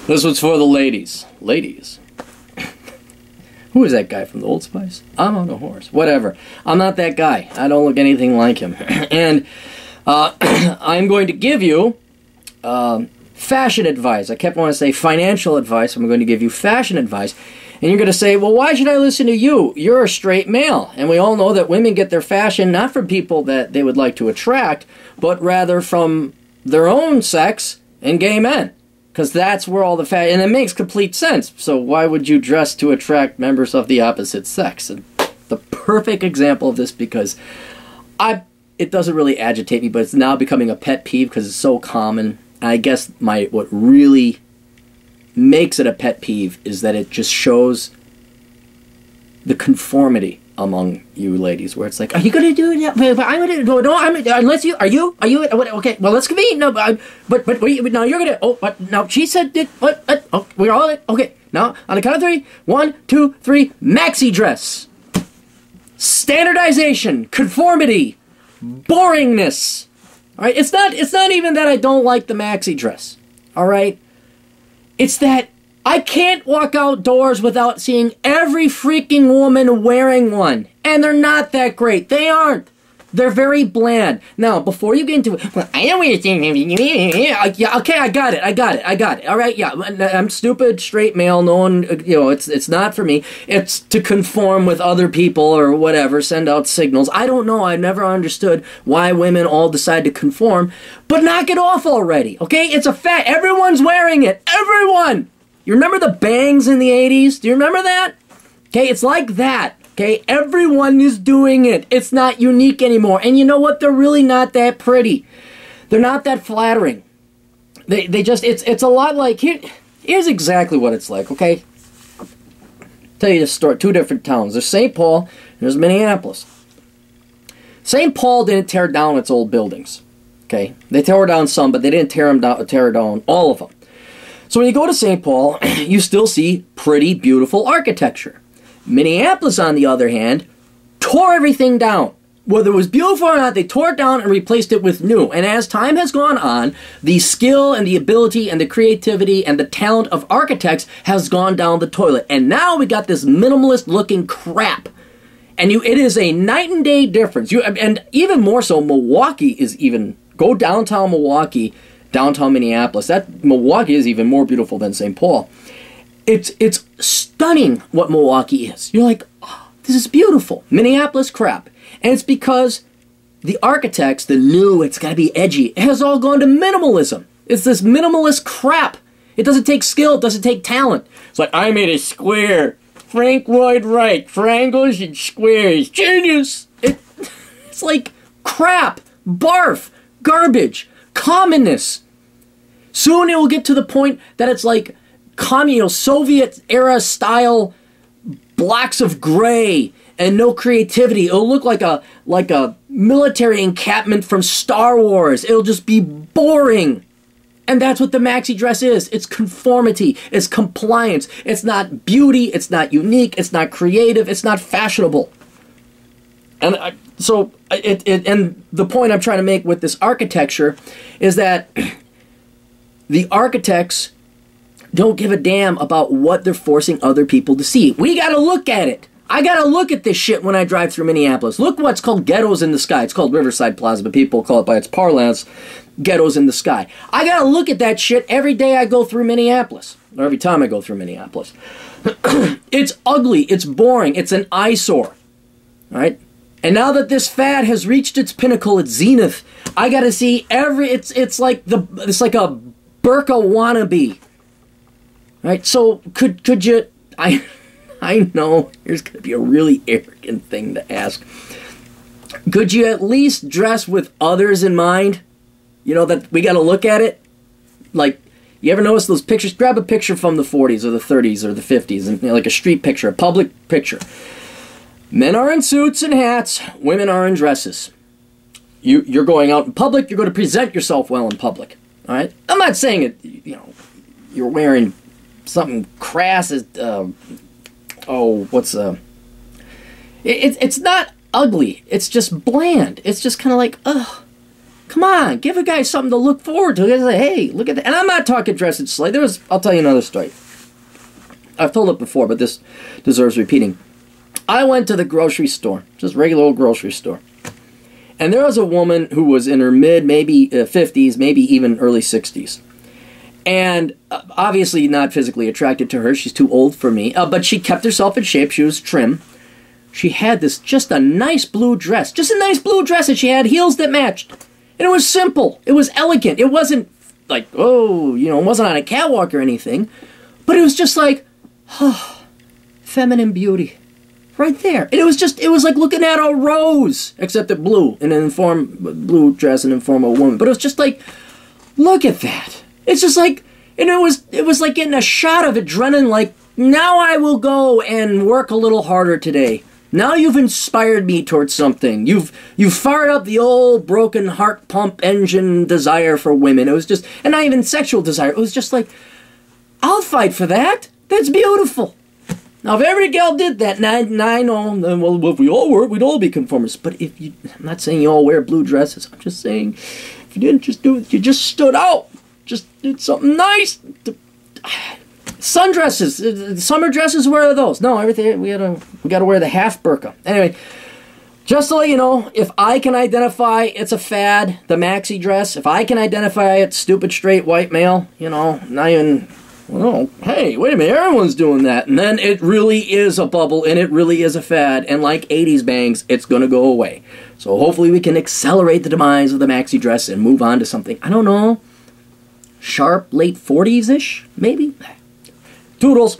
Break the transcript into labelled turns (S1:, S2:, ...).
S1: This one's for the ladies. Ladies. Who is that guy from the Old Spice? I'm on a horse. Whatever. I'm not that guy. I don't look anything like him. And I'm going to give you fashion advice. I kept wanting to say financial advice. I'm going to give you fashion advice. And you're going to say, well, why should I listen to you? You're a straight male. And we all know that women get their fashion not from people that they would like to attract, but rather from their own sex and gay men. Because that's where all the fashion... And it makes complete sense. So why would you dress to attract members of the opposite sex? And the perfect example of this, because it doesn't really agitate me, but it's now becoming a pet peeve because it's so common. And I guess what really makes it a pet peeve is that it just shows the conformity among you ladies, where it's like, are you going to do it? I'm going to do it. No, unless you, are you, okay, well, let's convene. No, but wait, now you're going to, oh, but now she said, oh, we're all, okay, now, on the count of 3, 1, 2, 3, maxi dress. Standardization, conformity, boringness. All right, it's not even that I don't like the maxi dress, all right? It's that I can't walk outdoors without seeing every freaking woman wearing one. And they're not that great. They aren't. They're very bland. Now, before you get into it, well, I know what you're saying. Yeah, okay, I got it. All right, yeah, I'm stupid, straight male. No one, it's not for me. It's to conform with other people or whatever, send out signals. I don't know. I've never understood why women all decide to conform. But knock it off already, okay? It's a fact. Everyone's wearing it. Everyone. You remember the bangs in the 80s? Do you remember that? Okay, it's like that. Okay, everyone is doing it. It's not unique anymore. And you know what? They're really not that pretty. They're not that flattering. They just, it's a lot like, here's exactly what it's like, okay? I'll tell you this story, 2 different towns. There's St. Paul and there's Minneapolis. St. Paul didn't tear down its old buildings, okay? They tore down some, but they didn't tear down all of them. So when you go to St. Paul, you still see pretty, beautiful architecture. Minneapolis, on the other hand, tore everything down. Whether it was beautiful or not, they tore it down and replaced it with new. And as time has gone on, the skill and the ability and the creativity and the talent of architects has gone down the toilet. And now we got this minimalist-looking crap. And it is a night and day difference. And even more so, Milwaukee is even... Go downtown Milwaukee, downtown Minneapolis. Milwaukee is even more beautiful than St. Paul. It's stunning what Milwaukee is. You're like, oh, this is beautiful. Minneapolis crap. And it's because the architects, the new, it's got to be edgy, it has all gone to minimalism. It's this minimalist crap. It doesn't take skill. It doesn't take talent. It's like, I made a square. Frank Lloyd Wright. Triangles and squares. Genius. It's like crap. Barf. Garbage. Commonness. Soon it will get to the point that it's like Soviet-era style blocks of gray and no creativity. It'll look like a military encampment from Star Wars. It'll just be boring. And that's what the maxi dress is. It's conformity. It's compliance. It's not beauty. It's not unique. It's not creative. It's not fashionable. And and the point I'm trying to make with this architecture is that the architects don't give a damn about what they're forcing other people to see. We gotta look at it. I gotta look at this shit when I drive through Minneapolis. Look what's called ghettos in the sky. It's called Riverside Plaza, but people call it by its parlance, ghettos in the sky. I gotta look at that shit every day I go through Minneapolis. Or every time I go through Minneapolis. It's ugly. It's boring. It's an eyesore. Alright? And now that this fad has reached its pinnacle, its zenith, I gotta see it's like a burqa wannabe. Right, so could you, I know here's going to be a really arrogant thing to ask. Could you at least dress with others in mind? You know, that we got to look at it? Like, you ever notice those pictures? Grab a picture from the 40s or the 30s or the 50s, and like a street picture, a public picture. Men are in suits and hats, women are in dresses. You're going out in public, you're going to present yourself well in public. All right? I'm not saying it, you're wearing something crass as, it's not ugly. It's just bland. It's just kind of like, ugh, Come on, give a guy something to look forward to. Say, hey, look at that. And I'm not talking dressing slay. I'll tell you another story. I've told it before, but this deserves repeating. I went to the grocery store, just regular old grocery store. And there was a woman who was in her maybe 50s, maybe even early 60s. And obviously not physically attracted to her. She's too old for me. But she kept herself in shape. She was trim. She had just a nice blue dress. Just a nice blue dress, and she had heels that matched. And it was simple. It was elegant. It wasn't like, it wasn't on a catwalk or anything. But it was just like, feminine beauty. Right there. And it was like looking at a rose, except it blue, in an blue dress and in form of a woman. But it was just like, look at that. It's just like, and it was like getting a shot of adrenaline, like, now I will go and work a little harder today. Now you've inspired me towards something. You've fired up the old broken heart pump engine desire for women. It was just, and not even sexual desire. It was just like, I'll fight for that. That's beautiful. Now, if every gal did that, then well, if we all were, we'd all be conformists. But I'm not saying you all wear blue dresses. I'm just saying, if you didn't just do it, you just stood out. Just did something nice. Sundresses, summer dresses, where are those? No, everything, we got to wear the half burqa. Anyway, just to let you know, if I can identify it's a fad, the maxi dress, if I can identify it, stupid straight white male, not even... Well, hey, wait a minute, everyone's doing that. And then it really is a bubble, and it really is a fad, and like 80s bangs, it's going to go away. So hopefully we can accelerate the demise of the maxi dress and move on to something, I don't know, sharp late 40s-ish, maybe? Toodles.